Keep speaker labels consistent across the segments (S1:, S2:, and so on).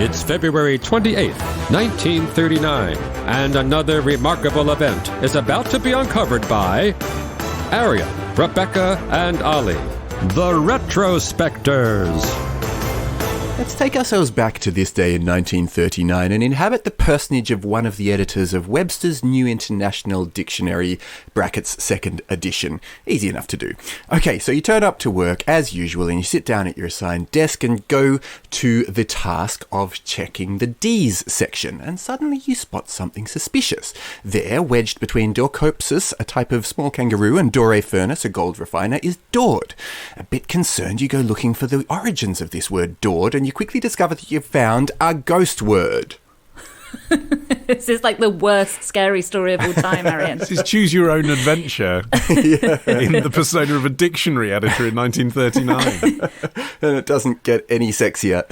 S1: It's February 28th, 1939, and another remarkable event is about to be uncovered by Arion, Rebecca, and Olly, the Retrospectors.
S2: Let's take ourselves back to this day in 1939 and inhabit the personage of one of the editors of Webster's New International Dictionary, brackets second edition. Easy enough to do. Okay, so you turn up to work as usual and you sit down at your assigned desk and go to the task of checking the D's section, and suddenly you spot something suspicious. There, wedged between Dorcopsis, a type of small kangaroo, and doré furnace, a gold refiner, is Dord. A bit concerned, you go looking for the origins of this word Dord, and you quickly discover that you've found a ghost word.
S3: This is like the worst scary story of all time, Arion.
S4: This is choose your own adventure in the persona of a dictionary editor in 1939.
S2: And it doesn't get any sexier.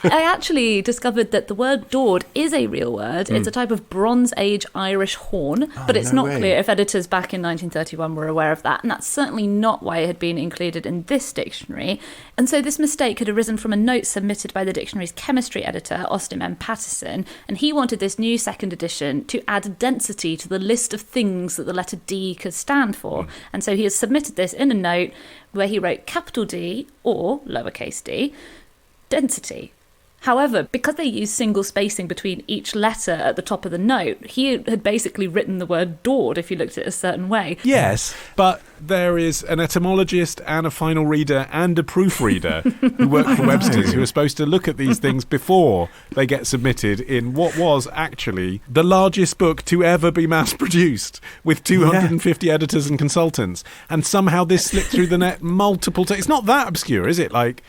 S3: I actually discovered that the word Dord is a real word. It's a type of Bronze Age Irish horn, but it's not clear if editors back in 1931 were aware of that, and that's certainly not why it had been included in this dictionary. And so this mistake had arisen from a note submitted by the dictionary's chemistry editor, Austin M. Patterson, and he wanted this new second edition to add density to the list of things that the letter D could stand for. And so he has submitted this in a note where he wrote capital D or lowercase d, density. However, because they used single spacing between each letter at the top of the note, he had basically written the word Dord if you looked at it a certain way.
S4: Yes, but there is an etymologist and a final reader and a proofreader who work for Webster's who are supposed to look at these things before they get submitted in what was actually the largest book to ever be mass-produced, with 250 editors and consultants. And somehow this slipped through the net multiple times. It's not that obscure, is it? Like,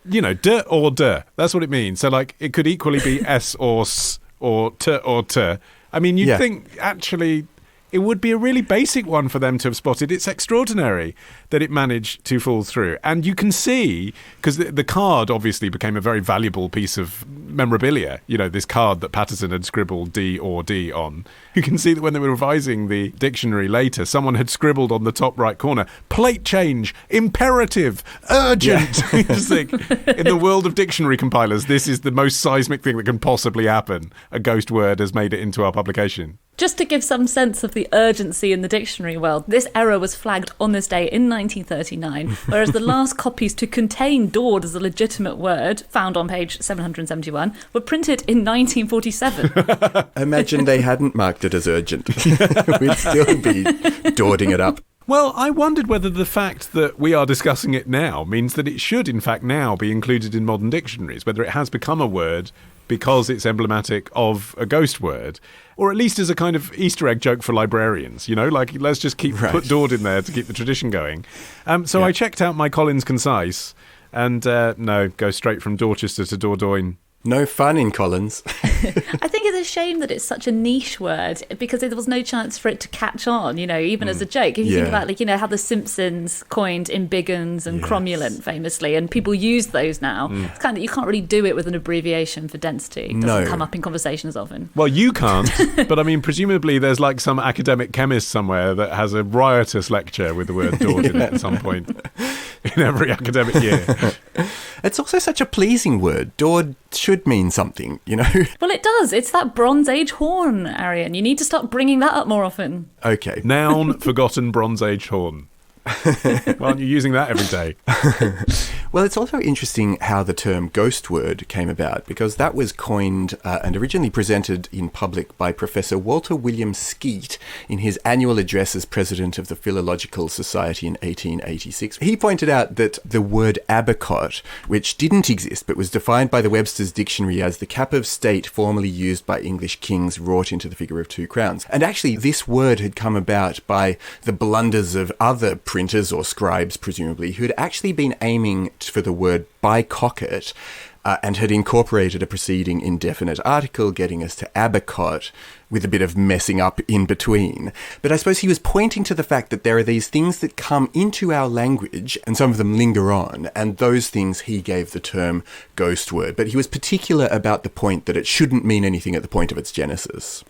S4: you know, d or d. That's what it means. So, like, it could equally be s or s or t or t. I mean, you'd think, actually, it would be a really basic one for them to have spotted. It's extraordinary that it managed to fall through. And you can see, because the card obviously became a very valuable piece of memorabilia, you know, this card that Patterson had scribbled D or D on. You can see that when they were revising the dictionary later, someone had scribbled on the top right corner, plate change, imperative, urgent. You just think, in the world of dictionary compilers, this is the most seismic thing that can possibly happen. A ghost word has made it into our publication.
S3: Just to give some sense of the urgency in the dictionary world, this error was flagged on this day in 1939, whereas the last copies to contain Dord as a legitimate word, found on page 771, were printed in 1947.
S2: Imagine they hadn't marked it as urgent. We'd still be Dording it up.
S4: Well, I wondered whether the fact that we are discussing it now means that it should, in fact, now be included in modern dictionaries, whether it has become a word because it's emblematic of a ghost word, or at least as a kind of Easter egg joke for librarians, you know, like let's just put Dord in there to keep the tradition going. So I checked out my Collins Concise, and no, go straight from Dorchester to Dordogne.
S2: No fun in Collins.
S3: I think it's a shame that it's such a niche word because there was no chance for it to catch on, you know, even as a joke. If you think about, like, you know, how the Simpsons coined imbigans and cromulent famously, and people use those now. It's kind of, you can't really do it with an abbreviation for density. It doesn't come up in conversation as often.
S4: Well, you can't, but I mean, presumably there's like some academic chemist somewhere that has a riotous lecture with the word Dord in it at some point in every academic year.
S2: It's also such a pleasing word. Dord should mean something, you know?
S3: Well, it does. It's that Bronze Age horn, Arion. You need to start bringing that up more often.
S2: Okay.
S4: Noun, forgotten Bronze Age horn. Why aren't you using that every day?
S2: Well, it's also interesting how the term ghost word came about, because that was coined and originally presented in public by Professor Walter William Skeet in his annual address as president of the Philological Society in 1886. He pointed out that the word abbot, which didn't exist but was defined by the Webster's Dictionary as the cap of state formerly used by English kings wrought into the figure of 2 crowns. And actually, this word had come about by the blunders of other printers or scribes, presumably, who had actually been aiming for the word bicocket and had incorporated a preceding indefinite article, getting us to abacot, with a bit of messing up in between. But I suppose he was pointing to the fact that there are these things that come into our language, and some of them linger on, and those things he gave the term ghost word. But he was particular about the point that it shouldn't mean anything at the point of its genesis.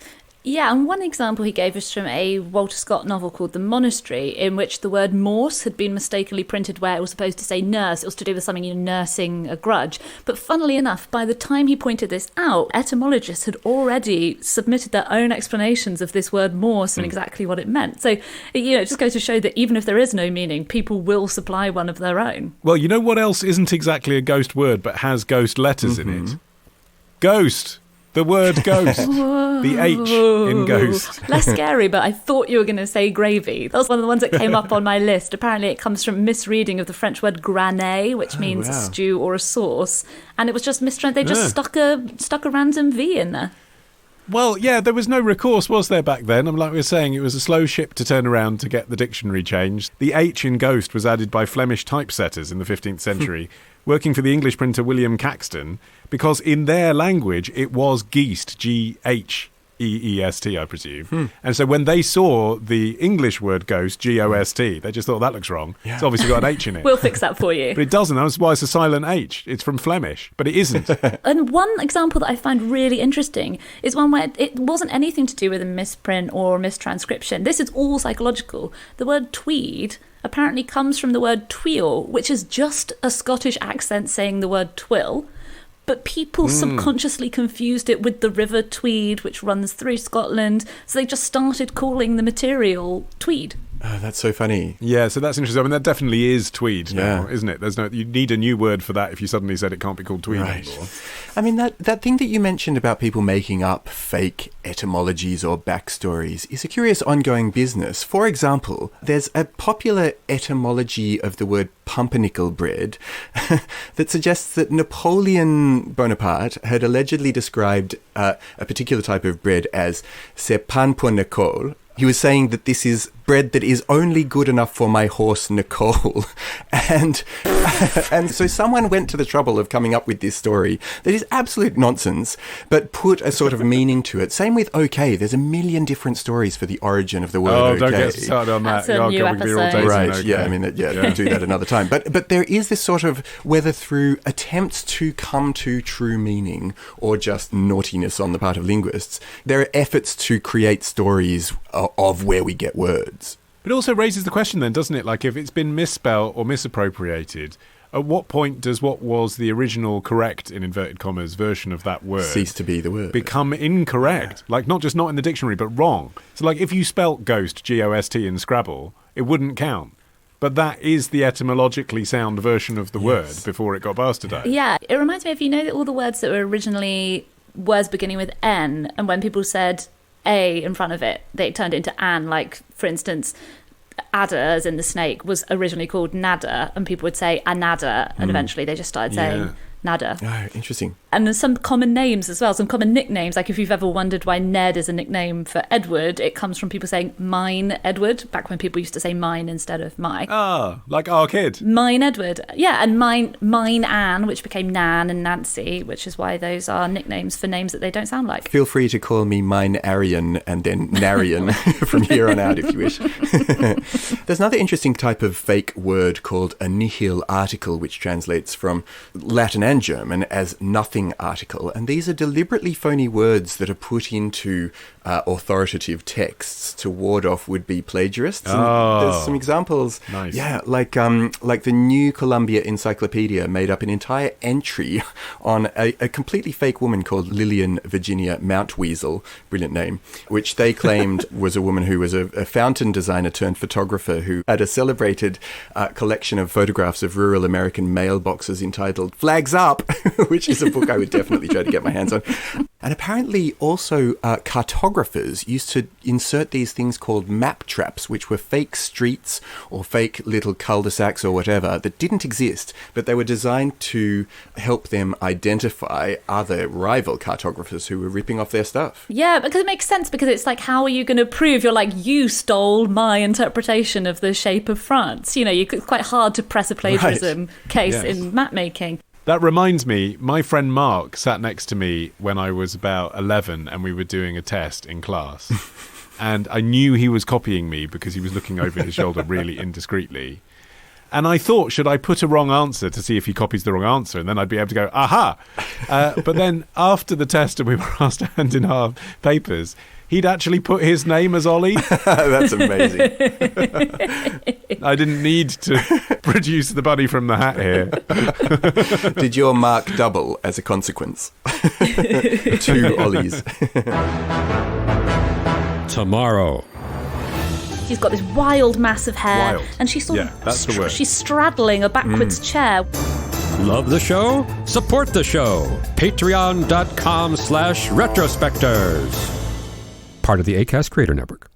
S3: Yeah, and one example he gave us from a Walter Scott novel called The Monastery, in which the word Morse had been mistakenly printed where it was supposed to say nurse. It was to do with something, nursing a grudge. But funnily enough, by the time he pointed this out, etymologists had already submitted their own explanations of this word Morse and exactly what it meant. So, it just goes to show that even if there is no meaning, people will supply one of their own.
S4: Well, you know what else isn't exactly a ghost word but has ghost letters in it? Ghost. The word ghost. The H in ghost.
S3: Less scary, but I thought you were going to say gravy. That was one of the ones that came up on my list. Apparently it comes from misreading of the French word granet, which means a stew or a sauce. And it was just mistranslated. They just stuck a random V in there.
S4: Well, yeah, there was no recourse, was there, back then? Like we were saying, it was a slow ship to turn around to get the dictionary changed. The H in ghost was added by Flemish typesetters in the 15th century, working for the English printer William Caxton, because in their language it was geest, G-H-E-E-S-T, I presume. And so when they saw the English word ghost, G-O-S-T, they just thought, that looks wrong. Yeah. It's obviously got an H in it.
S3: We'll fix that for you.
S4: But it doesn't. That's why it's a silent H. It's from Flemish, but it isn't.
S3: And one example that I find really interesting is one where it wasn't anything to do with a misprint or mistranscription. This is all psychological. The word tweed apparently comes from the word tweel, which is just a Scottish accent saying the word twill. But people subconsciously confused it with the River Tweed, which runs through Scotland. So they just started calling the material tweed.
S2: Oh, that's so funny.
S4: Yeah, so that's interesting. I mean, that definitely is tweed now, isn't it? You need a new word for that if you suddenly said it can't be called tweed anymore.
S2: I mean, that thing that you mentioned about people making up fake etymologies or backstories is a curious ongoing business. For example, there's a popular etymology of the word pumpernickel bread that suggests that Napoleon Bonaparte had allegedly described a particular type of bread as c'est pain pour Nicole. He was saying that this is bread that is only good enough for my horse Nicole. And so someone went to the trouble of coming up with this story that is absolute nonsense, but put a sort of meaning to it. Same with okay. There's a million different stories for the origin of the word okay.
S4: Oh, don't get started on that.
S3: That's a new episode.
S2: Right,
S4: okay.
S2: yeah, I mean, we'll do that another time. But there is this sort of, whether through attempts to come to true meaning or just naughtiness on the part of linguists, there are efforts to create stories of where we get words.
S4: But it also raises the question then, doesn't it? Like, if it's been misspelled or misappropriated, at what point does what was the original correct, in inverted commas, version of that word
S2: cease to be the word?
S4: Become incorrect? Yeah. Like, not just not in the dictionary, but wrong. So, like, if you spelt ghost, G-O-S-T, in Scrabble, it wouldn't count. But that is the etymologically sound version of the word before it got bastardized.
S3: Yeah, it reminds me of, that all the words that were originally words beginning with N, and when people said A in front of it, they turned it into an. Like, for instance, adder, as in the snake, was originally called nada, and people would say anada, and eventually they just started saying nada.
S2: Oh, interesting.
S3: And there's some common names as well, some common nicknames. Like if you've ever wondered why Ned is a nickname for Edward, it comes from people saying mine Edward, back when people used to say mine instead of my.
S4: Ah, like our kid.
S3: Mine Edward. Yeah, and mine Anne, which became Nan and Nancy, which is why those are nicknames for names that they don't sound like.
S2: Feel free to call me mine Arion and then Narion from here on out if you wish. There's another interesting type of fake word called a nihil article, which translates from Latin and German as nothing article, and these are deliberately phony words that are put into authoritative texts to ward off would-be plagiarists. And there's some examples.
S4: Nice.
S2: Yeah, like the New Columbia Encyclopedia made up an entire entry on a completely fake woman called Lillian Virginia Mountweazel, brilliant name, which they claimed was a woman who was a fountain designer turned photographer who had a celebrated collection of photographs of rural American mailboxes entitled Flags Up, which is a book I would definitely try to get my hands on. And apparently also cartographers used to insert these things called map traps, which were fake streets or fake little cul-de-sacs or whatever that didn't exist, but they were designed to help them identify other rival cartographers who were ripping off their stuff.
S3: Yeah, because it makes sense, because it's like, how are you going to prove you're like, you stole my interpretation of the shape of France? It's quite hard to press a plagiarism case in map making.
S4: That reminds me, my friend Mark sat next to me when I was about 11 and we were doing a test in class. And I knew he was copying me because he was looking over his shoulder really indiscreetly. And I thought, should I put a wrong answer to see if he copies the wrong answer? And then I'd be able to go, aha! But then after the test and we were asked to hand in our papers, he'd actually put his name as Olly.
S2: That's amazing.
S4: I didn't need to produce the bunny from the hat here.
S2: Did your mark double as a consequence? 2 Ollies.
S1: Tomorrow.
S3: She's got this wild mass of hair,
S4: Wild.
S3: and she's
S4: That's the word.
S3: she's straddling a backwards chair.
S1: Love the show? Support the show. Patreon.com/retrospectors. Part of the Acast Creator Network.